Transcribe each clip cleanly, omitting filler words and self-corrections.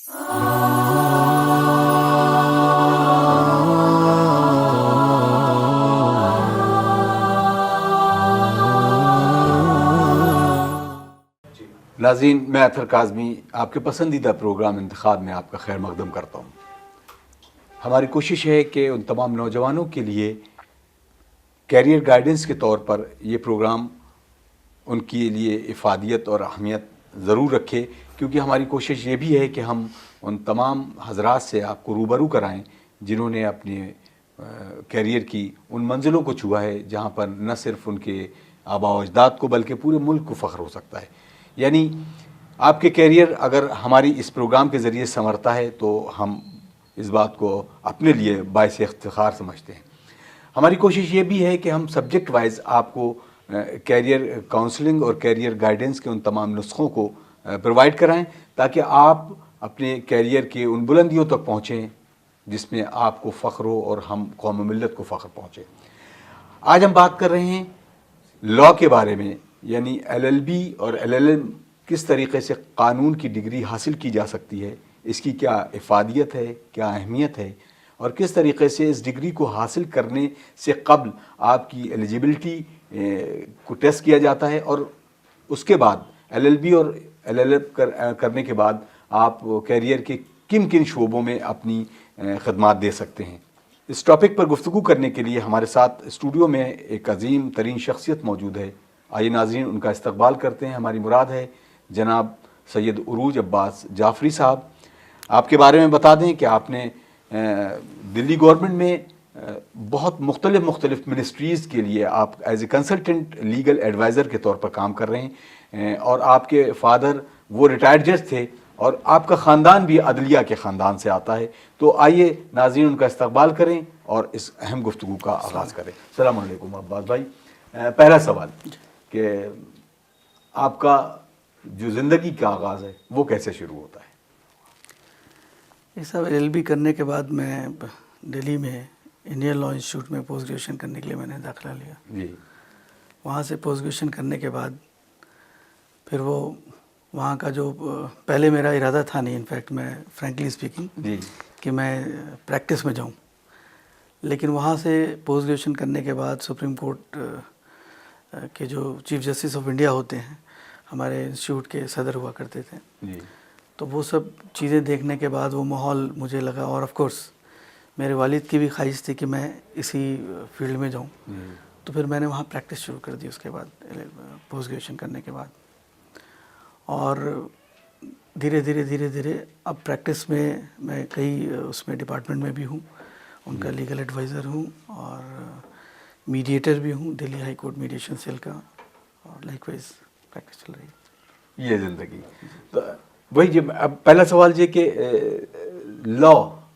नाज़रीन, मैं अतर काज़मी आपके पसंदीदा प्रोग्राम इंतखाब में आपका खैर मकदम करता हूँ। हमारी कोशिश है कि उन तमाम नौजवानों के लिए कैरियर गाइडेंस के तौर पर ये प्रोग्राम उनके लिए इफ़ादियत और अहमियत ज़रूर रखे, क्योंकि हमारी कोशिश ये भी है कि हम उन तमाम हज़रात से आपको रूबरू कराएं जिन्होंने अपने कैरियर की उन मंजिलों को छुआ है जहाँ पर न सिर्फ उनके आबा व अजदाद को बल्कि पूरे मुल्क को फ़ख्र हो सकता है। यानी आपके कैरियर अगर हमारी इस प्रोग्राम के ज़रिए संवरता है तो हम इस बात को अपने लिए बाइस इफ्तिखार समझते हैं। हमारी कोशिश ये भी है कि हम सब्जेक्ट वाइज आपको कैरियर काउंसलिंग और कैरियर गाइडेंस के उन तमाम नुस्खों को प्रोवाइड कराएं ताकि आप अपने कैरियर के उन बुलंदियों तक पहुँचें जिसमें आपको फ़ख्र हो और हम कौम मिल्लत को फ़ख्र पहुँचे। आज हम बात कर रहे हैं लॉ के बारे में, यानी LLB और LLM किस तरीक़े से क़ानून की डिग्री हासिल की जा सकती है, इसकी क्या इफ़ादियत है, क्या अहमियत है और किस तरीक़े से इस डिग्री को हासिल करने से कब्ल आपकी एलिजिबिलिटी को टेस्ट किया जाता है और उसके बाद LLB और LLM करने के बाद आप कैरियर के किन किन शोबों में अपनी खदमात दे सकते हैं। इस टॉपिक पर गुफ्तगू करने के लिए हमारे साथ स्टूडियो में एक अजीम तरीन शख्सियत मौजूद है। आइए नाज़रीन उनका इस्तकबाल करते हैं। हमारी मुराद है जनाब सैयद उरूज अब्बास जाफ़री साहब। आपके बारे में बता दें कि आपने दिल्ली गवर्नमेंट में बहुत मुख्तलिफ मिनिस्ट्रीज़ के लिए आप as a consultant legal adviser के तौर पर काम कर रहे हैं और आपके फादर वो रिटायर्ड जज थे और आपका ख़ानदान भी अदलिया के ख़ानदान से आता है। तो आइए नाज़रीन उनका इस्तकबाल करें और इस अहम गुफ्तगू का आगाज़ करें। अस्सलाम वालेकुम अब्बास भाई। पहला सवाल कि आपका जो ज़िंदगी का आगाज़ है वो कैसे शुरू होता है? ये सब LLB करने के बाद मैं दिल्ली में इंडियन लॉ इंस्टीट्यूट में पोस्ट ग्रेजुएशन करने के लिए मैंने दाखिला लिया जी। वहाँ से पोस्ट ग्रेजुएशन करने के बाद फिर वो वहाँ का जो पहले मेरा इरादा था नहीं, इनफैक्ट मैं फ्रैंकली स्पीकिंग जी कि मैं प्रैक्टिस में जाऊँ, लेकिन वहाँ से पोस्ट ग्रेजुएशन करने के बाद सुप्रीम कोर्ट के जो चीफ जस्टिस ऑफ इंडिया होते हैं हमारे इंस्टीट्यूट के सदर हुआ करते थे जी। तो वो सब चीज़ें देखने के बाद वो माहौल मुझे लगा और ऑफ कोर्स मेरे वालिद की भी ख्वाहिश थी कि मैं इसी फील्ड में जाऊँ। तो फिर मैंने वहाँ प्रैक्टिस शुरू कर दी उसके बाद पोस्ट ग्रेजुएशन करने के बाद और धीरे धीरे अब प्रैक्टिस में मैं कई उसमें डिपार्टमेंट में भी हूँ, उनका लीगल एडवाइज़र हूँ और मीडिएटर भी हूँ Delhi high court mediation cell का और लाइकवाइज प्रैक्टिस चल रही है। ये ज़िंदगी तो वही जब अब पहला सवाल ये कि लॉ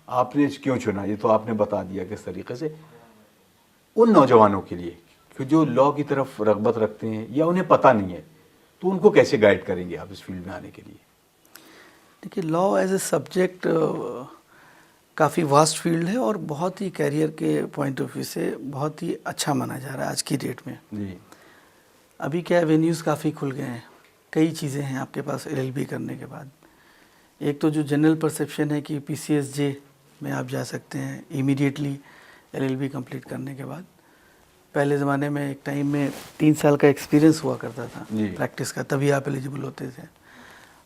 आपने क्यों चुना, ये तो आपने बता दिया किस तरीके से। उन नौजवानों के लिए कि जो लॉ की तरफ रग़बत रखते हैं या उन्हें पता नहीं है तो उनको कैसे गाइड करेंगे आप इस फील्ड में आने के लिए? देखिए, लॉ एज ए सब्जेक्ट काफ़ी वास्ट फील्ड है और बहुत ही कैरियर के पॉइंट ऑफ व्यू से बहुत ही अच्छा माना जा रहा है आज की डेट में। जी। अभी क्या एवेन्यूज़ काफ़ी खुल गए हैं, कई चीज़ें हैं आपके पास LLB करने के बाद। एक तो जो जनरल परसेप्शन है कि PCSJ में आप जा सकते हैं इमीडिएटली LLB कंप्लीट करने के बाद। पहले ज़माने में एक टाइम में 3 साल का एक्सपीरियंस हुआ करता था प्रैक्टिस का, तभी आप एलिजिबल होते थे।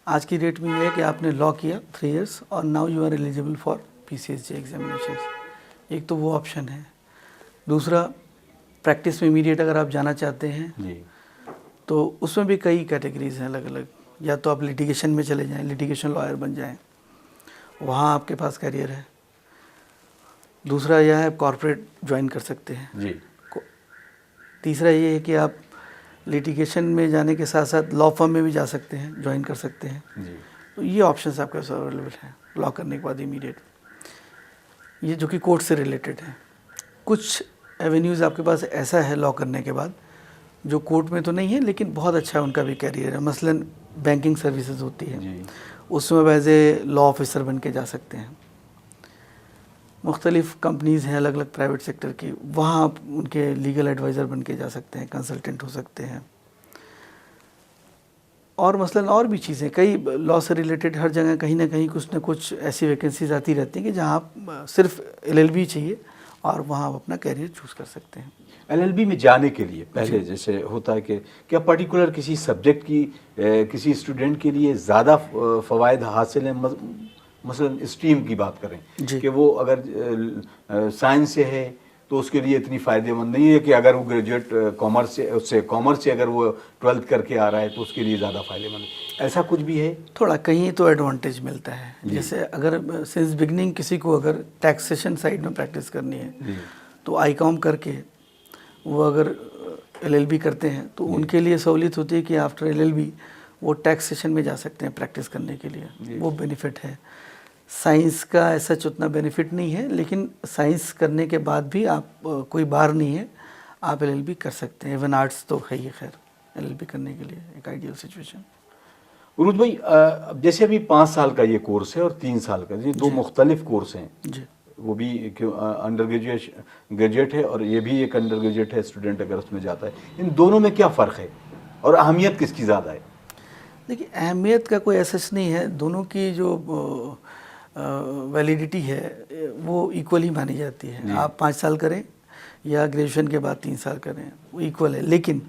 आज की डेट में ये है कि आपने लॉ किया 3 इयर्स और now you are eligible for PCSJ examinations. एक तो वो ऑप्शन है। दूसरा, प्रैक्टिस में इमीडिएट अगर आप जाना चाहते हैं जी। तो उसमें भी कई कैटेगरीज हैं अलग अलग। या तो आप लिटिगेशन में चले जाएं, लिटिगेशन लॉयर बन जाएं, वहाँ आपके पास करियर है। दूसरा यह है कॉर्पोरेट ज्वाइन कर सकते हैं जी। तीसरा ये है कि आप लिटिगेशन में जाने के साथ साथ लॉ फर्म में भी जा सकते हैं, ज्वाइन कर सकते हैं जी। तो ये ऑप्शंस आपके पास अवेलेबल हैं लॉ करने के बाद इमीडिएट, ये जो कि कोर्ट से रिलेटेड है। कुछ एवेन्यूज़ आपके पास ऐसा है लॉ करने के बाद जो कोर्ट में तो नहीं है लेकिन बहुत अच्छा है, उनका भी कैरियर है। मसलन बैंकिंग सर्विसेज होती है, उसमें एज ए लॉ ऑफिसर बन के जा सकते हैं। मुख्तलिफ़ कंपनीज़ हैं अलग अलग प्राइवेट सेक्टर की, वहाँ आप उनके लीगल एडवाइज़र बन के जा सकते हैं, कंसल्टेंट हो सकते हैं। और मसलन और भी चीज़ें, कई लॉ से रिलेटेड हर जगह कहीं ना कहीं कुछ ना कुछ ऐसी वैकेंसीज आती रहती हैं कि जहाँ आप सिर्फ LLB चाहिए और वहाँ आप अपना कैरियर चूज़ कर सकते हैं। LLB में जाने के लिए पहले जैसे होता है कि क्या पर्टिकुलर किसी सब्जेक्ट की किसी स्टूडेंट के लिए ज़्यादा फ़वाइद हासिल हैं? मसलन स्ट्रीम की बात करें कि वो अगर साइंस से है तो उसके लिए इतनी फ़ायदेमंद नहीं है कि अगर वो ग्रेजुएट कॉमर्स से अगर वो 12th करके आ रहा है तो उसके लिए ज़्यादा फ़ायदेमंद है, ऐसा कुछ भी है? थोड़ा कहीं तो एडवांटेज मिलता है। जैसे अगर सिंस बिगनिंग किसी को अगर टैक्सेशन साइड में प्रैक्टिस करनी है तो ICOM करके वो अगर LLB करते हैं तो उनके लिए सहूलियत होती है कि आफ्टर LLB वो टैक्सेशन में जा सकते हैं प्रैक्टिस करने के लिए, वो बेनिफिट है। साइंस का ऐसा उतना बेनिफिट नहीं है, लेकिन साइंस करने के बाद भी आप कोई बार नहीं है, आप LLB कर सकते हैं। इवन आर्ट्स तो है ही खैर LLB करने के लिए एक आइडियल सिचुएशन। उरुज भाई, अब जैसे अभी 5 साल का ये कोर्स है और 3 साल का, ये 2 मुख्तलिफ कोर्स हैं जी। वो भी अंडर ग्रेजुएट है और ये भी एक अंडर ग्रेजुएट है स्टूडेंट अगर उसमें जाता है, इन दोनों में क्या फ़र्क है और अहमियत किसकी ज़्यादा है? देखिए, अहमियत का कोई ऐसा नहीं है, दोनों की जो वैलिडिटी है वो इक्वली मानी जाती है। आप 5 साल करें या ग्रेजुएशन के बाद 3 साल करें, वो इक्वल है। लेकिन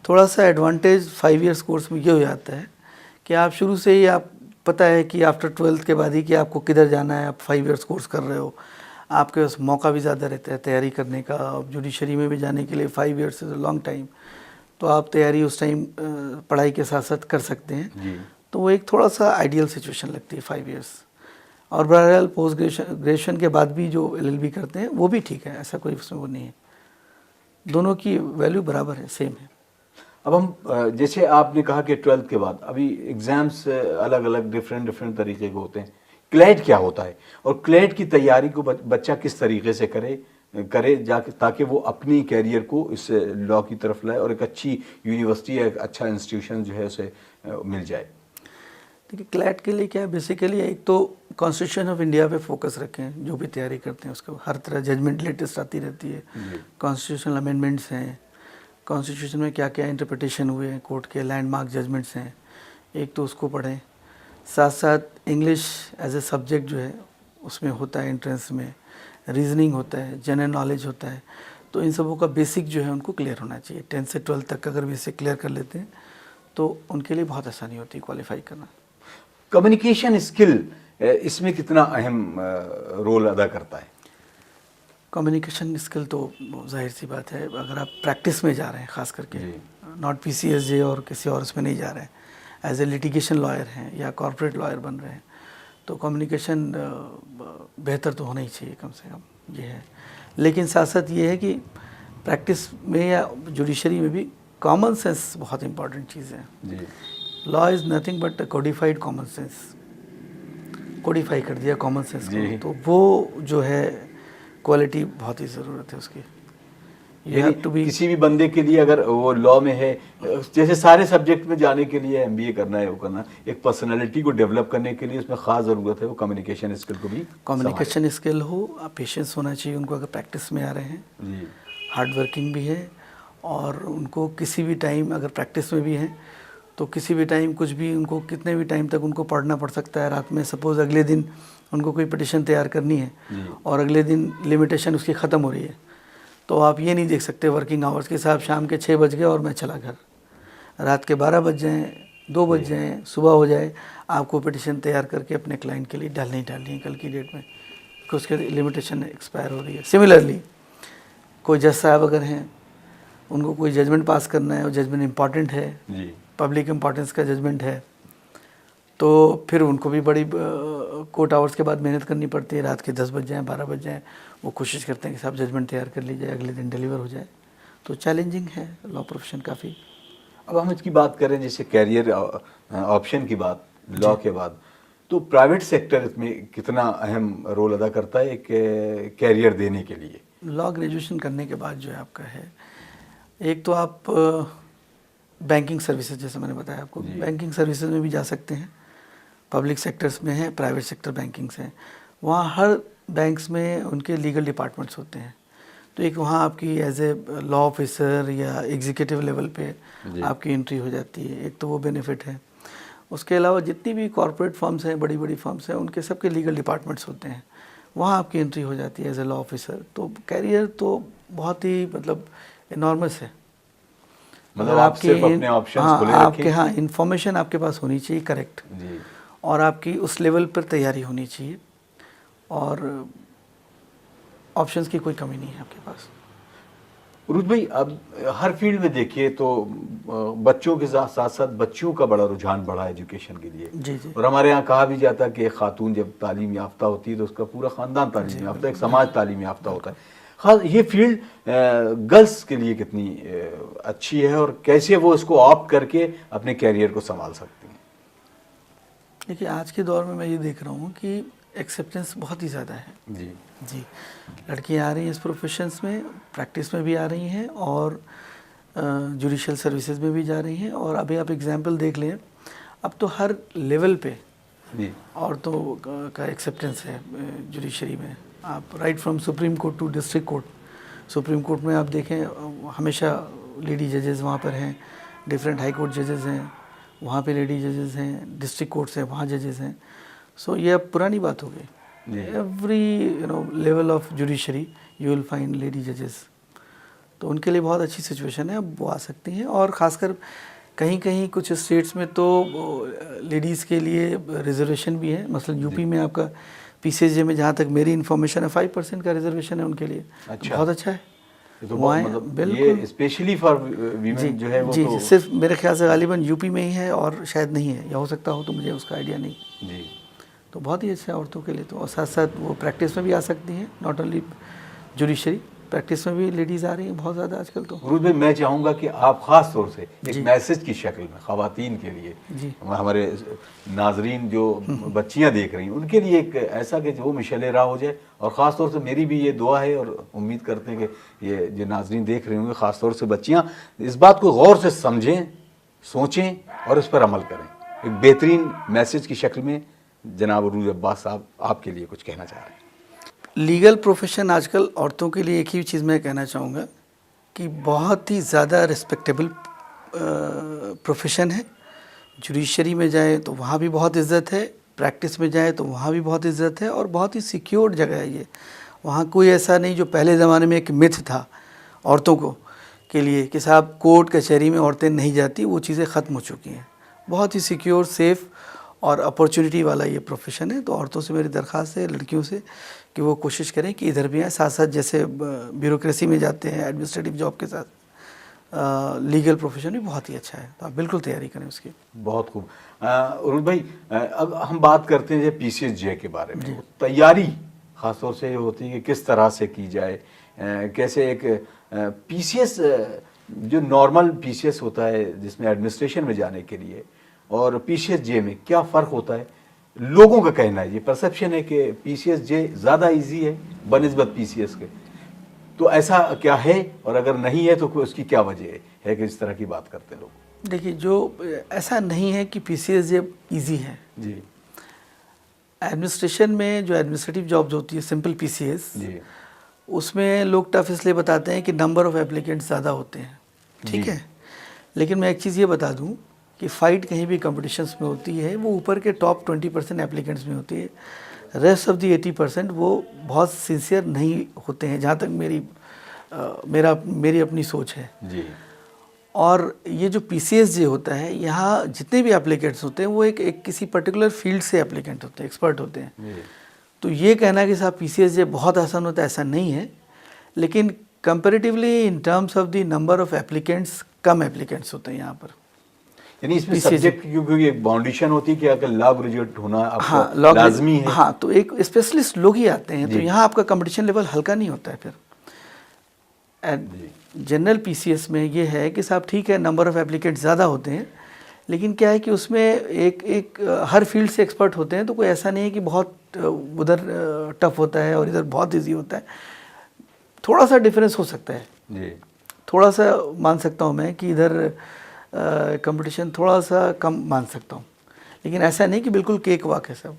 थोड़ा सा एडवांटेज 5 इयर्स कोर्स में ये हो जाता है कि आप शुरू से ही आप पता है कि आफ्टर 12th के बाद ही कि आपको किधर जाना है, आप 5 इयर्स कोर्स कर रहे हो, आपके पास मौका भी ज़्यादा रहता है तैयारी करने का। अब जुडिशरी में भी जाने के लिए 5 years is a long time, तो आप तैयारी उस टाइम पढ़ाई के साथ साथ कर सकते हैं। तो वो एक थोड़ा सा आइडियल सिचुएशन लगती है 5 इयर्स। और बहरहाल पोस्ट ग्रेजुएशन के बाद भी जो LLB करते हैं वो भी ठीक है, ऐसा कोई उसमें वो नहीं है, दोनों की वैल्यू बराबर है, सेम है। अब हम जैसे आपने कहा कि 12th के बाद अभी एग्ज़ाम्स अलग अलग डिफरेंट तरीके के होते हैं, क्लैट क्या होता है और क्लैट की तैयारी को बच्चा किस तरीके से करे जाके ताकि वो अपनी कैरियर को इस लॉ की तरफ लाए और एक अच्छी यूनिवर्सिटी या एक अच्छा इंस्टीट्यूशन जो है उसे मिल जाए? देखिए, क्लैट के लिए क्या है, बेसिकली एक तो कॉन्स्टिट्यूशन ऑफ इंडिया पे फोकस रखें, जो भी तैयारी करते हैं उसको हर तरह जजमेंट लेटेस्ट आती रहती है, कॉन्स्टिट्यूशनल अमेंडमेंट्स हैं, कॉन्स्टिट्यूशन में क्या क्या इंटरप्रिटेशन हुए हैं, कोर्ट के लैंडमार्क जजमेंट्स हैं, एक तो उसको पढ़ें। साथ साथ इंग्लिश एज ए सब्जेक्ट जो है उसमें होता है, एंट्रेंस में रीजनिंग होता है, जनरल नॉलेज होता है, तो इन सबों का बेसिक जो है उनको क्लियर होना चाहिए। 10th से 12th तक अगर बेसिक क्लियर कर लेते हैं तो उनके लिए बहुत आसानी होती है क्वालिफाई करना। कम्युनिकेशन स्किल इसमें कितना अहम रोल अदा करता है? कम्युनिकेशन स्किल तो जाहिर सी बात है, अगर आप प्रैक्टिस में जा रहे हैं ख़ास करके, नॉट PCSJ और किसी और उसमें नहीं जा रहे हैं, एज ए लिटिगेशन लॉयर हैं या कॉर्पोरेट लॉयर बन रहे हैं, तो कम्युनिकेशन बेहतर तो होना ही चाहिए कम से कम, ये है। लेकिन साथ साथ ये है कि प्रैक्टिस में या जुडिशरी में भी कॉमन सेंस बहुत इंपॉर्टेंट चीज़ है। Law is nothing but codified common sense, Codify कर दिया कॉमन सेंस को, तो वो जो है क्वालिटी बहुत ही ज़रूरत है उसकी। किसी भी बंदे के लिए अगर वो लॉ में है, जैसे सारे सब्जेक्ट में जाने के लिए MBA करना है, वो करना, एक पर्सनालिटी को डेवलप करने के लिए उसमें ख़ास ज़रूरत है वो कम्युनिकेशन स्किल को भी। कम्युनिकेशन स्किल हो, पेशेंस होना चाहिए उनको, अगर प्रैक्टिस में आ रहे हैं, हार्ड वर्किंग भी है, और उनको किसी भी टाइम अगर प्रैक्टिस में भी हैं तो किसी भी टाइम कुछ भी उनको कितने भी टाइम तक उनको पढ़ना पड़ सकता है। रात में सपोज़ अगले दिन उनको कोई पिटीशन तैयार करनी है और अगले दिन लिमिटेशन उसकी ख़त्म हो रही है, तो आप ये नहीं देख सकते वर्किंग आवर्स के साथ शाम के 6 बज गए और मैं चला घर, रात के 12 बज जाएँ, 2 बज जाएँ, सुबह हो जाए, आपको पिटीशन तैयार करके अपने क्लाइंट के लिए डालनी है कल की डेट में, क्योंकि उसके लिमिटेशन एक्सपायर हो रही है। सिमिलरली कोई जज साहब अगर हैं, उनको कोई जजमेंट पास करना है और जजमेंट इम्पॉर्टेंट है, पब्लिक इम्पॉर्टेंस का जजमेंट है, तो फिर उनको भी बड़ी कोर्ट आवर्स के बाद मेहनत करनी पड़ती है, रात के 10 बज जाएँ, 12 बज जाएँ, वो कोशिश करते हैं कि साहब जजमेंट तैयार कर लीजिए, अगले दिन डिलीवर हो जाए। तो चैलेंजिंग है लॉ प्रोफेशन काफ़ी। अब हम इसकी बात करें जैसे कैरियर ऑप्शन की बात लॉ के बाद, तो प्राइवेट सेक्टर इसमें कितना अहम रोल अदा करता है एक कैरियर देने के लिए? लॉ ग्रेजुएशन करने के बाद जो है आपका है, एक तो आप बैंकिंग सर्विसेज, जैसे मैंने बताया आपको, बैंकिंग सर्विसेज में भी जा सकते हैं, पब्लिक सेक्टर्स में है, प्राइवेट सेक्टर बैंकिंग्स हैं, वहाँ हर बैंक्स में उनके लीगल डिपार्टमेंट्स होते हैं, तो एक वहाँ आपकी एज ए लॉ ऑफिसर या एग्जीक्यूटिव लेवल पे आपकी एंट्री हो जाती है, एक तो वो बेनिफिट है। उसके अलावा जितनी भी कॉरपोरेट फर्म्स हैं, बड़ी बड़ी फर्म्स हैं, उनके सबके लीगल डिपार्टमेंट्स होते हैं, वहाँ आपकी एंट्री हो जाती है एज ए लॉ ऑफिसर। तो कैरियर तो बहुत ही मतलब इनॉर्मस है। मतलब आप सिर्फ अपने ऑप्शंस खुले आपके रखें। हाँ इन्फॉर्मेशन आपके पास होनी चाहिए करेक्ट जी। और आपकी उस लेवल पर तैयारी होनी चाहिए और ऑप्शंस की कोई कमी नहीं है आपके पास। उरुज भाई, अब हर फील्ड में देखिए तो बच्चों के साथ साथ बच्चियों का बड़ा रुझान बढ़ा है एजुकेशन के लिए। जी जी। और हमारे यहाँ कहा भी जाता है कि एक खातून जब तालीम याफ्ता होती है तो उसका पूरा ख़ानदान तालीम याफ्ता, एक समाज तालीम याफ्ता होता है। खास ये फील्ड गर्ल्स के लिए कितनी अच्छी है और कैसे वो इसको ऑप्ट करके अपने कैरियर को संभाल सकती हैं? देखिए आज के दौर में मैं ये देख रहा हूँ कि एक्सेप्टेंस बहुत ही ज़्यादा है। जी जी, लड़कियाँ आ रही हैं इस प्रोफेशंस में, प्रैक्टिस में भी आ रही हैं और जुडिशियल सर्विसेज में भी जा रही हैं। और अभी आप एग्जांपल देख लें, अब तो हर लेवल पे जी औरतों का एक्सेप्टेंस है जुडिशरी में। आप right from supreme court to district court, supreme court में आप देखें हमेशा लेडी जजेस वहाँ पर हैं, डिफरेंट हाई कोर्ट जजेस हैं वहाँ पे लेडी जजेस हैं, डिस्ट्रिक्ट कोर्ट से वहाँ जजेस हैं। सो ये अब पुरानी बात हो गई। Every level of judiciary you will find lady जजेस। तो उनके लिए बहुत अच्छी सिचुएशन है, अब वो आ सकती हैं। और ख़ासकर कहीं कहीं कुछ स्टेट्स में तो लेडीज़ के लिए रिजर्वेशन भी है। मसलन यूपी में आपका पीसीएसजे में जहाँ तक मेरी इन्फॉर्मेशन है 5% का रिजर्वेशन है उनके लिए। अच्छा, बहुत अच्छा है। तो मतलब ये स्पेशली फॉर वीमेन जो है वो जी तो जी, सिर्फ मेरे ख्याल से गालिबन यूपी में ही है और शायद नहीं है, या हो सकता हो तो मुझे उसका आइडिया नहीं। जी। तो बहुत ही अच्छा है औरतों के लिए तो। और साथ साथ वो प्रैक्टिस में भी आ सकती हैं, नॉट ओनली जुडिशरी, प्रैक्टिस में भी लेडीज़ आ रही हैं बहुत ज़्यादा आजकल तो। उरुज भाई, मैं चाहूँगा कि आप ख़ास तौर से एक मैसेज की शक्ल में ख़वातीन के लिए, जी हमारे नाजरीन जो बच्चियाँ देख रही हैं उनके लिए एक ऐसा कि वो मिशल राह हो जाए। और ख़ास तौर से मेरी भी ये दुआ है और उम्मीद करते हैं कि ये जो नाजरीन देख रहे होंगे ख़ास तौर से बच्चियाँ इस बात को गौर से समझें, सोचें और इस पर अमल करें। एक बेहतरीन मैसेज की शक्ल में जनाब उरूज अब्बास साहब आपके लिए कुछ कहना चाह रहे हैं। लीगल प्रोफेशन आजकल औरतों के लिए एक ही चीज़ मैं कहना चाहूँगा कि बहुत ही ज़्यादा रिस्पेक्टेबल प्रोफेशन है। जुडिशरी में जाए तो वहाँ भी बहुत इज़्ज़त है, प्रैक्टिस में जाए तो वहाँ भी बहुत इज़्ज़त है और बहुत ही सिक्योर्ड जगह है ये। वहाँ कोई ऐसा नहीं जो पहले ज़माने में एक मिथ था औरतों को के लिए कि साहब कोर्ट कचहरी में औरतें नहीं जाती, वो चीज़ें ख़त्म हो चुकी हैं। बहुत ही सिक्योर, सेफ़ और अपॉर्चुनिटी वाला ये प्रोफेशन है। तो औरतों से मेरी दरख्वास्त है, लड़कियों से, कि वो कोशिश करें कि इधर भी आए। साथ साथ जैसे ब्यूरोक्रेसी में जाते हैं एडमिनिस्ट्रेटिव जॉब के साथ, लीगल प्रोफेशन भी बहुत ही अच्छा है। तो आप बिल्कुल तैयारी करें उसकी। बहुत खूब। उरुज भाई, अब हम बात करते हैं पीसीएसजे के बारे में। तैयारी ख़ासतौर से ये होती है कि किस तरह से की जाए, कैसे एक पीसीएस जो नॉर्मल पीसीएस होता है जिसमें एडमिनिस्ट्रेशन में जाने के लिए और पीसीएसजे में क्या फ़र्क होता है? लोगों का कहना है, ये परसेप्शन है कि पीसीएसजे ज़्यादा इजी है बनिस्बत पीसीएस के। तो ऐसा क्या है और अगर नहीं है तो उसकी क्या वजह है कि इस तरह की बात करते हैं लोग? देखिए, जो ऐसा नहीं है कि पीसीएसजे इजी है जी। एडमिनिस्ट्रेशन में जो एडमिनिस्ट्रेटिव जॉब्स होती है सिंपल पीसीएस, जी, उसमें लोग टफ इसलिए बताते हैं कि नंबर ऑफ़ एप्लीकेंट्स ज़्यादा होते हैं, ठीक है। लेकिन मैं एक चीज़ ये बता दूं कि फ़ाइट कहीं भी कंपटीशंस में होती है वो ऊपर के टॉप 20% एप्लीकेंट्स में होती है। रेस्ट ऑफ दी 80% वो बहुत सिंसियर नहीं होते हैं, जहाँ तक मेरी अपनी सोच है। जी। और ये जो पीसीएसजे होता है, यहाँ जितने भी एप्लीकेंट्स होते हैं वो एक किसी पर्टिकुलर फील्ड से एप्लीकेंट होते हैं, एक्सपर्ट होते हैं। जी। तो ये कहना कि साहब पीसीएसजे बहुत आसान होता है, ऐसा नहीं है। लेकिन comparatively in terms of the number of applicants, come applicants होते हैं यहाँ पर। यानी इसमें सब्जेक्ट क्योंकि एक बाउंडेशन होती है कि अगर लॉ ग्रेजुएट होना आपको हाँ, लाजमी है। हाँ, तो एक स्पेशलिस्ट लोग ही आते हैं। तो यहाँ आपका कंपटीशन लेवल हल्का नहीं होता है। फिर जनरल पीसीएस में ये है कि साहब ठीक है, नंबर ऑफ़ एप्लीकेंट ज़्यादा होते हैं, लेकिन क्या है कि उसमें एक हर फील्ड से एक्सपर्ट होते हैं। तो कोई ऐसा नहीं है कि बहुत उधर टफ होता है और इधर बहुत इजी होता है। थोड़ा सा डिफरेंस हो सकता है जी। थोड़ा सा मान सकता हूँ मैं कि इधर कंपटीशन थोड़ा सा कम मान सकता हूँ, लेकिन ऐसा नहीं कि बिल्कुल केक वाक है सब।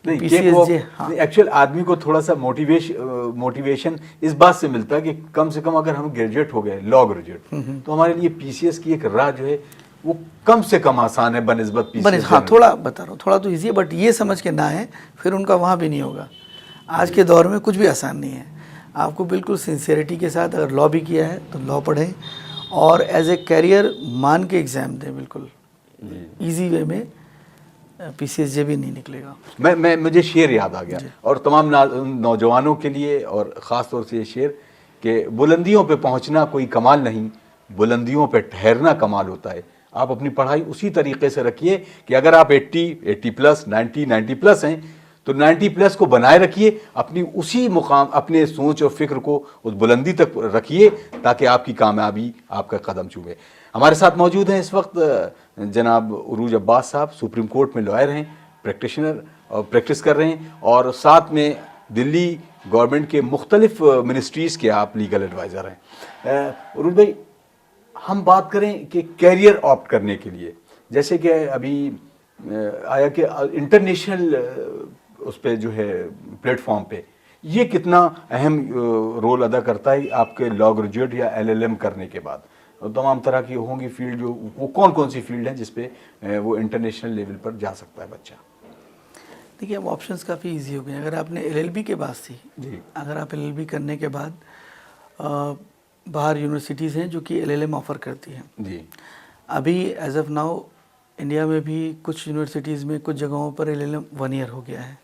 नहीं, पीसीएसजे हाँ, एक्चुअल आदमी को थोड़ा सा मोटिवेशन इस बात से मिलता है कि कम से कम अगर हम ग्रेजुएट हो गए, लॉ ग्रेजुएट, तो हमारे लिए पीसीएस की एक राह जो है वो कम से कम आसान है बनस्बत बने। PCS हाँ, जनरल। थोड़ा बता रहा हूँ, थोड़ा तो ईजी है, बट ये समझ के ना है फिर उनका वहाँ भी नहीं होगा। आज के दौर में कुछ भी आसान नहीं है। आपको बिल्कुल सिंसियरिटी के साथ अगर लॉ भी किया है तो लॉ पढ़ें और एज ए कैरियर मान के एग्ज़ाम दें, बिल्कुल इजी वे में। PCSJ भी नहीं निकलेगा। मैं मुझे शेर याद आ गया और तमाम नौजवानों के लिए और ख़ास तौर से ये शेर कि बुलंदियों पे पहुंचना कोई कमाल नहीं, बुलंदियों पे ठहरना कमाल होता है। आप अपनी पढ़ाई उसी तरीके से रखिए कि अगर आप 80 प्लस 90 प्लस हैं तो 90 प्लस को बनाए रखिए, अपनी उसी मुकाम, अपने सोच और फिक्र को उस बुलंदी तक रखिए ताकि आपकी कामयाबी आपका कदम चूमे। हमारे साथ मौजूद हैं इस वक्त जनाब उरूज अब्बास साहब, सुप्रीम कोर्ट में लॉयर हैं, प्रैक्टिशनर और प्रैक्टिस कर रहे हैं और साथ में दिल्ली गवर्नमेंट के मुख्तलिफ मिनिस्ट्रीज़ के आप लीगल एडवाइज़र हैं। उरूज भाई, हम बात करें कि कैरियर ऑप्ट करने के लिए, जैसे कि अभी आया कि इंटरनेशनल उस पे जो है प्लेटफॉर्म पे ये कितना अहम रोल अदा करता है आपके लॉ ग्रेजुएट या LLM करने के बाद? तमाम तरह की होंगी फील्ड, जो वो कौन कौन सी फील्ड हैं जिसपे वो इंटरनेशनल लेवल पर जा सकता है बच्चा? देखिए, अब ऑप्शंस काफ़ी इजी हो गए हैं। अगर आपने LLB के बाद थी जी, अगर आप LLB करने के बाद बाहर यूनिवर्सिटीज़ हैं जो कि LLM ऑफ़र करती हैं। जी, अभी एज ऑफ नाउ इंडिया में भी कुछ यूनिवर्सिटीज़ में कुछ जगहों पर LLM 1 ईयर हो गया है।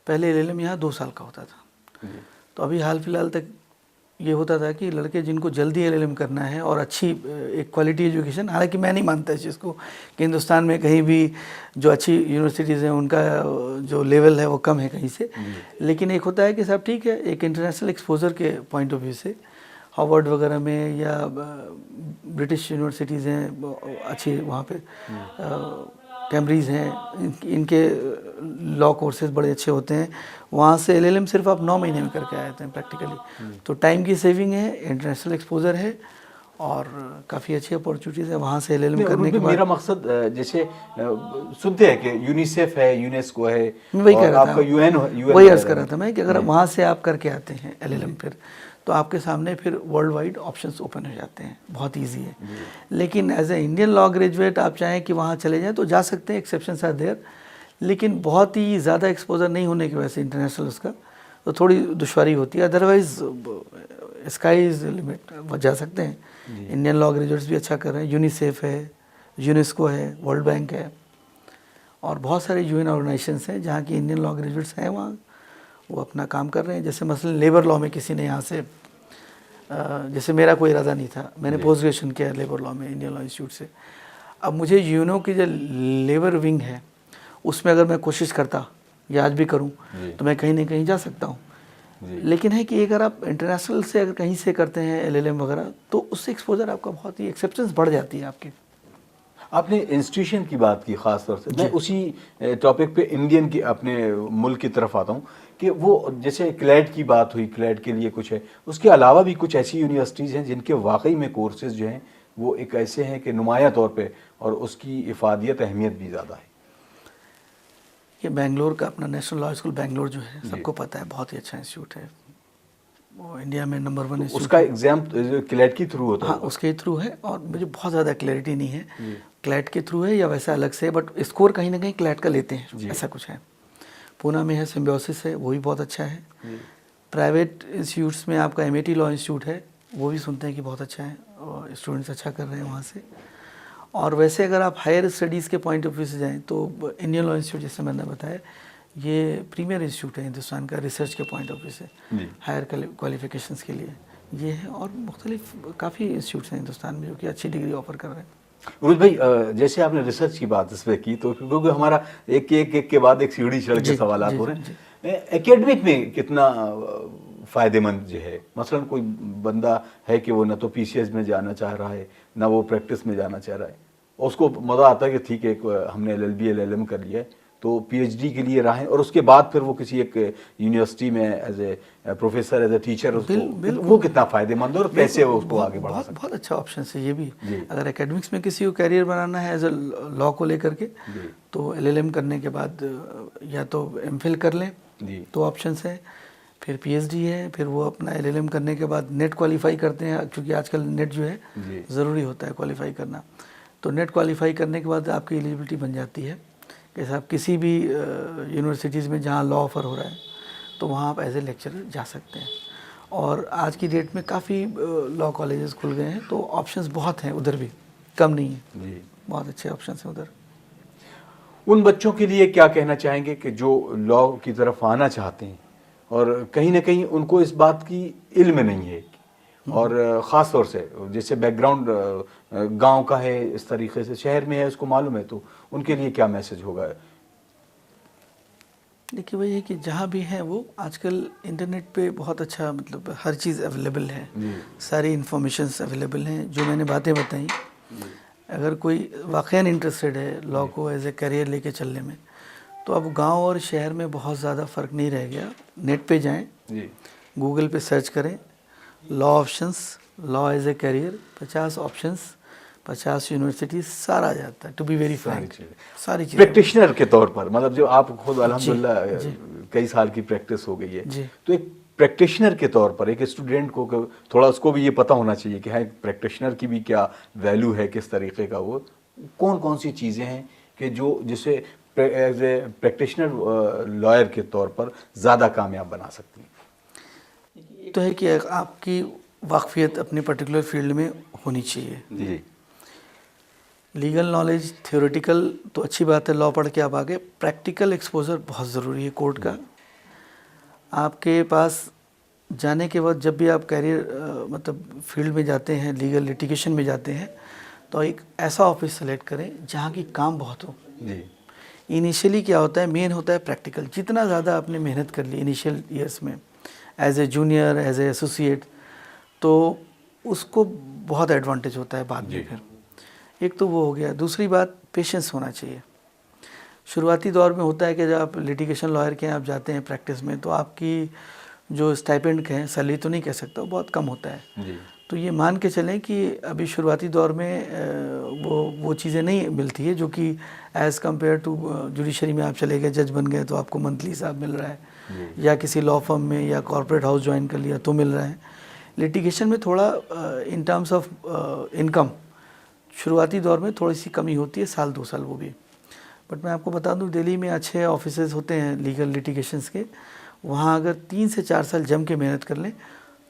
पहले LLM यहाँ 2 साल का होता था। जी, तो अभी हाल फिलहाल तक ये होता था कि लड़के जिनको जल्दी LLM करना है और अच्छी एक क्वालिटी एजुकेशन, हालांकि मैं नहीं मानता इस चीज़ को कि हिंदुस्तान में कहीं भी जो अच्छी यूनिवर्सिटीज़ हैं उनका जो लेवल है वो कम है कहीं से, लेकिन एक होता है कि साहब ठीक है, एक इंटरनेशनल एक्सपोजर के पॉइंट ऑफ व्यू से हार्वर्ड वगैरह में या ब्रिटिश यूनिवर्सिटीज़ हैं अच्छी, वहाँ पे कैम्ब्रिज हैं, इनके लॉ कोर्सेज बड़े अच्छे होते हैं। वहाँ से LLM सिर्फ आप 9 महीने में करके आए थे प्रैक्टिकली। तो टाइम की सेविंग है, इंटरनेशनल एक्सपोजर है और काफ़ी अच्छी अपॉर्चुनिटीज़ है वहाँ से LLM करने के बाद। मेरा मकसद जैसे सुनते हैं कि यूनिसेफ है, यूनेस्को है, मैं वही कह और रहा आपका था, UN वही अर्ज़ कर रहा था मैं कि अगर वहाँ से आप करके आते हैं LLM फिर तो आपके सामने फिर वर्ल्ड वाइड ऑप्शंस ओपन हो जाते हैं, बहुत इजी है। लेकिन as a Indian law graduate आप चाहें कि वहाँ चले जाएं तो जा सकते हैं, एक्सेप्शंस आर देयर, लेकिन बहुत ही ज़्यादा एक्सपोजर नहीं होने की वजह से इंटरनेशनल उसका तो थोड़ी दुश्वारी होती है। अदरवाइज़ स्काई इज़ लिमिट, वो जा सकते हैं। इंडियन लॉ ग्रेजुएट्स भी अच्छा कर रहे हैं, यूनिसेफ है, यूनेस्को है, वर्ल्ड बैंक है और बहुत सारे UN ऑर्गेनाइजेशंस हैं जहाँ की इंडियन लॉ ग्रेजुएट्स हैं, वहाँ वो अपना काम कर रहे हैं। जैसे मसलन लेबर लॉ में किसी ने यहाँ से जैसे मेरा कोई इरादा नहीं था, मैंने पोस्ट ग्रेजुएशन किया लेबर लॉ में इंडियन लॉ इंस्टीट्यूट से। अब मुझे यूनो की जो लेबर विंग है उसमें अगर मैं कोशिश करता या आज भी करूं तो मैं कहीं ना कहीं जा सकता हूं। लेकिन है कि अगर आप इंटरनेशनल से अगर कहीं से करते हैं LLM वगैरह तो उससे एक्सपोजर आपका बहुत ही एक्सेप्टेंस बढ़ जाती है आपकी। आपने इंस्टीट्यूशन की बात की ख़ास तौर से, मैं उसी टॉपिक पे इंडियन की अपने मुल्क की तरफ आता हूँ कि वो जैसे क्लैट की बात हुई, क्लैट के लिए कुछ है, उसके अलावा भी कुछ ऐसी यूनिवर्सिटीज़ हैं जिनके वाकई में कोर्सेज जो हैं वो एक ऐसे हैं कि नुमाया तौर पे और उसकी इफादियत अहमियत भी ज़्यादा है। ये बेंगलोर का अपना नेशनल लॉ स्कूल बेंगलोर जो है सबको पता है, बहुत ही अच्छा इंस्टीट्यूट है, वो इंडिया में नंबर 1 इंस्टीट्यूट। उसका एग्ज़ाम क्लैट के थ्रू होता है? हाँ, उसके थ्रू है और मुझे बहुत ज़्यादा क्लैरिटी नहीं है क्लैट के थ्रू है या वैसा अलग से है, बट स्कोर कहीं ना कहीं क्लैट का लेते हैं, ऐसा कुछ है। पूना में है सिम्बायोसिस है, वो भी बहुत अच्छा है। प्राइवेट इंस्टीट्यूट्स में आपका MIT लॉ इंस्टीट्यूट है, वो भी सुनते हैं कि बहुत अच्छा है और स्टूडेंट्स अच्छा कर रहे हैं वहाँ से। और वैसे अगर आप हायर स्टडीज़ के पॉइंट ऑफ व्यू से जाएँ तो इंडियन लॉ इंस्टीट्यूट जैसे मैंने बताया ये प्रीमियर इंस्टीट्यूट है हिंदुस्तान का रिसर्च के पॉइंट ऑफ व्यू से हायर क्वालिफिकेशंस के लिए ये है। और मुख्तलिफ काफ़ी इंस्टीट्यूट्स हैं हिंदुस्तान में जो कि अच्छी डिग्री ऑफर कर रहे हैं। उरुज भाई, जैसे आपने रिसर्च की बात इस पर की तो क्योंकि हमारा एक के बाद एक सीढ़ी चढ़ के सवाल हो रहे हैं, एकेडमिक में कितना फ़ायदेमंद जो है? मसलन कोई बंदा है कि वो ना तो PCS में जाना चाह रहा है ना वो प्रैक्टिस में जाना चाह रहा है, उसको मज़ा आता है कि ठीक है हमने LLB LLM कर लिया है तो PhD के लिए राहें और उसके बाद फिर वो किसी एक यूनिवर्सिटी में as a professor as a teacher उसको वो कितना फ़ायदेमंद और कैसे वो उसको आगे बढ़ा सकता है? बहुत अच्छा ऑप्शन है ये भी। अगर एकेडमिक्स में किसी को कैरियर बनाना है एज ए लॉ को लेकर के तो LLM करने के बाद या तो MPhil कर लें, तो ऑप्शंस है, फिर PhD है, फिर वो अपना LLM करने के बाद नेट क्वालिफाई करते हैं क्योंकि आजकल नेट जो है ज़रूरी होता है क्वालिफाई करना, तो नेट क्वालिफाई करने के बाद आपकी एलिजिबिलिटी बन जाती है कि आप किसी भी यूनिवर्सिटीज़ में जहाँ लॉ ऑफ़र हो रहा है तो वहाँ आप एज ए लेक्चरर जा सकते हैं। और आज की डेट में काफ़ी लॉ कॉलेजेस खुल गए हैं, तो ऑप्शंस बहुत हैं उधर भी, कम नहीं है जी। बहुत अच्छे ऑप्शंस हैं उधर। उन बच्चों के लिए क्या कहना चाहेंगे कि जो लॉ की तरफ आना चाहते हैं और कहीं ना कहीं उनको इस बात की इल्म नहीं है, और ख़ास तौर से जैसे बैकग्राउंड गांव का है, इस तरीके से शहर में है, उसको मालूम है, तो उनके लिए क्या मैसेज होगा? देखिए वही है कि जहाँ भी हैं वो आजकल इंटरनेट पे बहुत अच्छा, मतलब हर चीज़ अवेलेबल है, सारी इन्फॉर्मेशंस अवेलेबल हैं। जो मैंने बातें बताई, अगर कोई वाकईन इंटरेस्टेड है लॉ को एज ए करियर लेके चलने में, तो अब गांव और शहर में बहुत ज़्यादा फ़र्क नहीं रह गया। नेट पे जाएं, गूगल पे सर्च करें law options, law as a career, 50 options, 50 universities, सारा आ जाता है। टू बी वेरी फ्रैंक, सारी चीज़ें प्रैक्टिशनर के तौर पर, मतलब जो आप खुद अल्हम्दुलिल्लाह कई साल की प्रैक्टिस हो गई है, तो एक प्रैक्टिशनर के तौर पर एक स्टूडेंट को थोड़ा उसको भी ये पता होना चाहिए कि हाँ, एक प्रैक्टिशनर की भी क्या वैल्यू है, किस तरीके का वो कौन कौन सी चीज़ें हैं कि जो जिसे एज ए प्रैक्टिशनर लॉयर के तौर पर ज़्यादा कामयाब बना सकती हैं। तो है कि आपकी वाकफियत अपने पर्टिकुलर फील्ड में होनी चाहिए। जी। लीगल नॉलेज थ्योरेटिकल तो अच्छी बात है, लॉ पढ़ के आप आगे, प्रैक्टिकल एक्सपोजर बहुत ज़रूरी है कोर्ट का। आपके पास जाने के बाद जब भी आप कैरियर मतलब फील्ड में जाते हैं, लीगल लिटिगेशन में जाते हैं, तो एक ऐसा ऑफिस सेलेक्ट करें जहाँ की काम बहुत हो। जी। इनिशियली क्या होता है, मेन होता है प्रैक्टिकल। जितना ज़्यादा आपने मेहनत कर ली इनिशियल ईयर्स में as a junior, as a associate, तो उसको बहुत एडवांटेज होता है बाद में। फिर एक तो वो हो गया। दूसरी बात, पेशेंस होना चाहिए। शुरुआती दौर में होता है कि जब आप लिटिगेशन लॉयर के आप जाते हैं प्रैक्टिस में, तो आपकी जो स्टाइपेंड हैं, सैलरी तो नहीं कह सकता, बहुत कम होता है। जी। तो ये मान के चलें कि अभी शुरुआती दौर में वो चीज़ें नहीं मिलती है जो कि एज़ कम्पेयर टू जुडिशरी में आप चले गए, जज बन गए, तो आपको मंथली हिसाब मिल रहा है, या किसी लॉ फर्म में या कॉर्पोरेट हाउस ज्वाइन कर लिया तो मिल रहा है। लिटिगेशन में थोड़ा इन टर्म्स ऑफ इनकम शुरुआती दौर में थोड़ी सी कमी होती है, साल 2 साल वो भी। बट मैं आपको बता दूं, दिल्ली में अच्छे ऑफिसेज होते हैं लीगल लिटिगेशंस के। वहाँ अगर 3 से 4 साल जम के मेहनत कर लें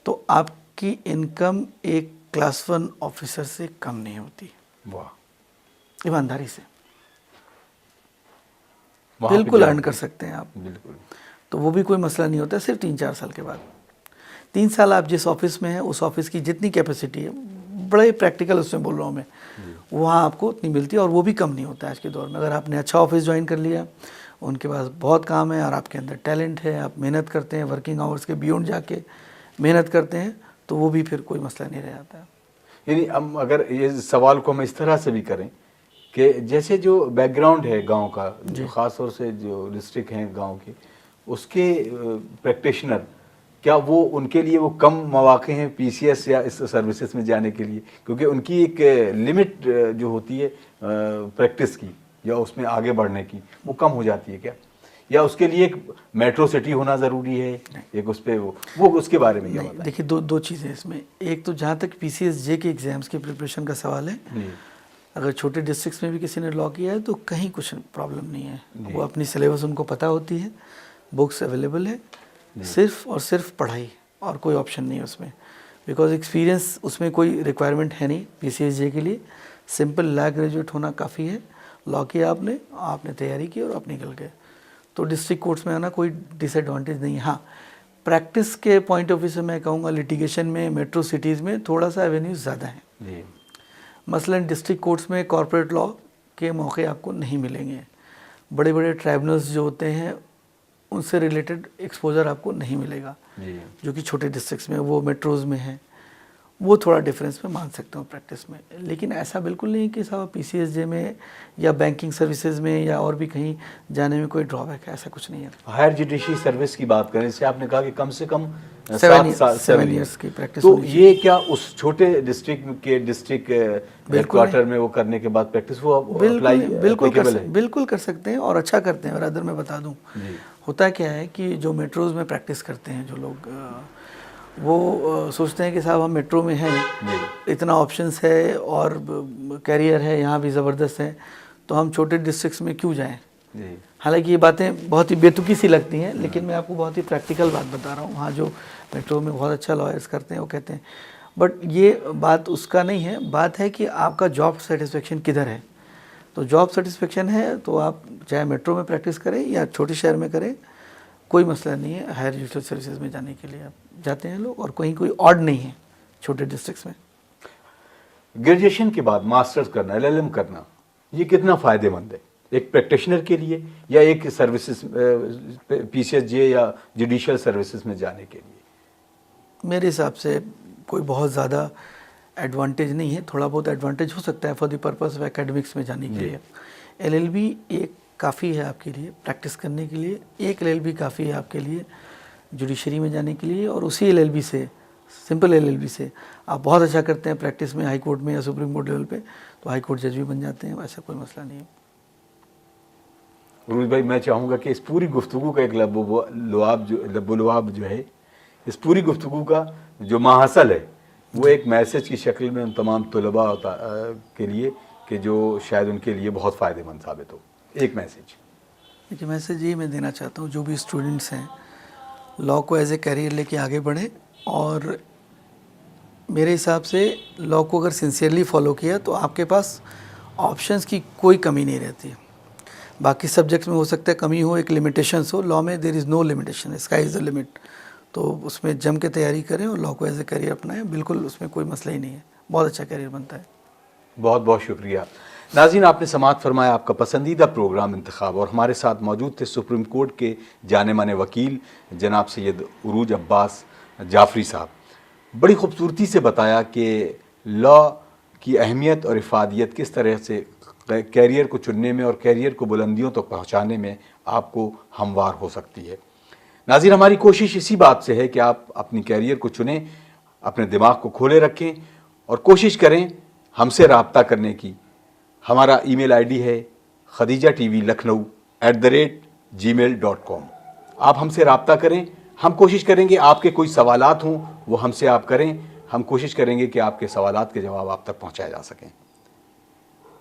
तो आपकी इनकम एक क्लास 1 ऑफिसर से कम नहीं होती। वाह। ईमानदारी से बिल्कुल अर्न कर सकते हैं आप। बिल्कुल। तो वो भी कोई मसला नहीं होता। सिर्फ 3-4 साल के बाद, 3 साल आप जिस ऑफिस में हैं उस ऑफिस की जितनी कैपेसिटी है, बड़े प्रैक्टिकल उसमें बोल रहा हूँ मैं, वहाँ आपको उतनी मिलती है, और वो भी कम नहीं होता है आज के दौर में। अगर आपने अच्छा ऑफिस ज्वाइन कर लिया, उनके पास बहुत काम है और आपके अंदर टैलेंट है, आप मेहनत करते हैं, वर्किंग आवर्स के बियॉन्ड जाके मेहनत करते हैं, तो वो भी फिर कोई मसला नहीं रह जाता है। यानी हम अगर ये सवाल को हम इस तरह से भी करें कि जैसे जो बैकग्राउंड है गांव का, जो ख़ास तौर से जो डिस्ट्रिक्ट हैं गांव के, उसके प्रैक्टिशनर, क्या वो उनके लिए वो कम मौके हैं पीसीएस या इस सर्विसेज में जाने के लिए? क्योंकि उनकी एक लिमिट जो होती है प्रैक्टिस की या उसमें आगे बढ़ने की, वो कम हो जाती है क्या? या उसके लिए एक मेट्रो सिटी होना ज़रूरी है? एक उस पर वो उसके बारे में क्या बताएं? देखिए, दो चीज़ें इसमें। एक तो जहाँ तक पीसीएसजे के एग्ज़ाम्स के प्रिपरेशन का सवाल है, अगर छोटे डिस्ट्रिक्ट्स में भी किसी ने लॉ किया है तो कहीं कुछ प्रॉब्लम नहीं है। वो अपनी सिलेबस उनको पता होती है, बुक्स अवेलेबल है, सिर्फ और सिर्फ पढ़ाई, और कोई ऑप्शन नहीं है उसमें। बिकॉज एक्सपीरियंस उसमें कोई रिक्वायरमेंट है नहीं पीसीएसजे के लिए। सिंपल लॉ ग्रेजुएट होना काफ़ी है। लॉ किया आपने तैयारी की और आप निकल गए। तो डिस्ट्रिक्ट कोर्ट्स में आना कोई डिसएडवांटेज नहीं है। हाँ, प्रैक्टिस के पॉइंट ऑफ व्यू से मैं कहूँगा लिटिगेशन में मेट्रो सिटीज़ में थोड़ा सा एवेन्यूज़ ज़्यादा हैं। मसलन डिस्ट्रिक्ट कोर्ट्स में कॉर्पोरेट लॉ के मौके आपको नहीं मिलेंगे। बड़े बड़े ट्राइब्यूनल्स जो होते हैं उनसे रिलेटेड एक्सपोजर आपको नहीं मिलेगा, जो कि छोटे डिस्ट्रिक्ट्स में, वो मेट्रोज़ में है। वो थोड़ा डिफरेंस मैं मान सकता हूँ प्रैक्टिस में। लेकिन ऐसा बिल्कुल नहीं कि साहब पीसीएसजे में या बैंकिंग सर्विसेज में या और भी कहीं जाने में कोई ड्रॉबैक है, ऐसा कुछ नहीं है। हायर जुडिशरी सर्विस की बात करें, जैसे आपने कहा कि कम से कम 7 ईयर्स की प्रैक्टिस। तो ये क्या उस छोटे डिस्ट्रिक्ट हेडक्वार्टर में वो करने के बाद प्रैक्टिस वो बिल्कुल कर सकते हैं, और अच्छा करते हैं। रादर मैं बता दूं, होता क्या है कि जो मेट्रोज़ में प्रैक्टिस करते हैं जो लोग, वो सोचते हैं कि साहब हम मेट्रो में हैं, जी इतना ऑप्शंस है और कैरियर है यहाँ भी ज़बरदस्त है, तो हम छोटे डिस्ट्रिक्ट्स में क्यों जाएं। जी हालांकि ये बातें बहुत ही बेतुकी सी लगती हैं, लेकिन मैं आपको बहुत ही प्रैक्टिकल बात बता रहा हूँ। वहाँ जो मेट्रो में बहुत अच्छा लॉयर्स करते हैं वो कहते हैं, बट ये बात उसका नहीं है, बात है कि आपका जॉब सेटिस्फेक्शन किधर है। तो जॉब सेटिस्फेक्शन है तो आप चाहे मेट्रो में प्रैक्टिस करें या छोटे शहर में करें, कोई मसला नहीं है। हायर एजुकेशन सर्विसेज में जाने के लिए आप जाते हैं लोग, और कहीं कोई ऑड नहीं है छोटे डिस्ट्रिक्ट्स में। ग्रेजुएशन के बाद मास्टर्स करना, एलएलएम करना, ये कितना फ़ायदेमंद है एक प्रैक्टिशनर के लिए या एक सर्विसेज पीसीएसजे या जुडिशियल सर्विसेज में जाने के लिए? मेरे हिसाब से कोई बहुत ज़्यादा एडवांटेज नहीं है। थोड़ा बहुत एडवांटेज हो सकता है for the purpose of academics में जाने के लिए। एलएलबी एक काफ़ी है आपके लिए प्रैक्टिस करने के लिए, एक एलएलबी काफ़ी है आपके लिए जुडिशरी में जाने के लिए, और उसी एलएलबी से, सिंपल एलएलबी से आप बहुत अच्छा करते हैं प्रैक्टिस में हाई कोर्ट में या सुप्रीम कोर्ट लेवल पे, तो हाई कोर्ट जज भी बन जाते हैं, ऐसा कोई मसला नहीं है। उरूज भाई, मैं चाहूँगा कि इस पूरी गुफ्तगू का एक लबोलुआब जो है, इस पूरी गुफ्तगू का जो माहसल है वो एक मैसेज की शक्ल में उन तमाम तलबा के लिए कि जो शायद उनके लिए बहुत फ़ायदेमंद साबित हो। एक मैसेज। देखिए, मैसेज ये मैं देना चाहता हूँ, जो भी स्टूडेंट्स हैं लॉ को एज ए कैरियर लेके आगे बढ़ें, और मेरे हिसाब से लॉ को अगर सिंसियरली फॉलो किया तो आपके पास ऑप्शंस की कोई कमी नहीं रहती। बाकी सब्जेक्ट्स में हो सकता है कमी हो, एक लिमिटेशंस हो, लॉ में there is no limitation, sky is the limit. तो उसमें जम के तैयारी करें और लॉ को एज ए करियर अपनाएं, बिल्कुल उसमें कोई मसला ही नहीं है, बहुत अच्छा करियर बनता है। बहुत बहुत शुक्रिया। नाज़रीन, आपने समाअत फरमाया आपका पसंदीदा प्रोग्राम इंतखाब, और हमारे साथ मौजूद थे सुप्रीम कोर्ट के जाने माने वकील जनाब सैयद उरूज अब्बास जाफरी साहब। बड़ी खूबसूरती से बताया कि लॉ की अहमियत और इफ़ादियत किस तरह से कैरियर को चुनने में और कैरियर को बुलंदियों तक पहुँचाने में आपको हमवार हो सकती है। नाज़रीन, हमारी कोशिश इसी बात से है कि आप अपनी कैरियर को चुनें, अपने दिमाग को खोले रखें और कोशिश करें हमसे रब्ता करने की। हमारा ईमेल आईडी है khadijatvlucknow@gmail.com। आप हमसे रब्ता करें, हम कोशिश करेंगे आपके कोई सवालात हों वो हमसे आप करें, हम कोशिश करेंगे कि आपके सवालात के जवाब आप तक पहुँचाए जा सकें।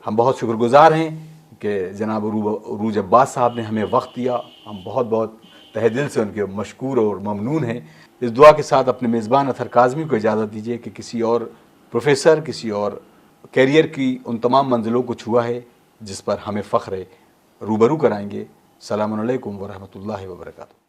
हम बहुत शुक्रगुज़ार हैं कि जनाब उरूज अब्बास साहब ने हमें वक्त दिया, हम बहुत बहुत तहे दिल से उनके मशकूर और ममनून हैं। इस दुआ के साथ अपने मेज़बान अतहर काज़मी को इजाज़त दीजिए कि किसी और प्रोफेसर, किसी और कैरियर की उन तमाम मंजिलों को छुआ है जिस पर हमें फ़ख्र है, रूबरू कराएंगे। सलामुन अलैकुम व रहमतुल्लाहि व बरकातुहू।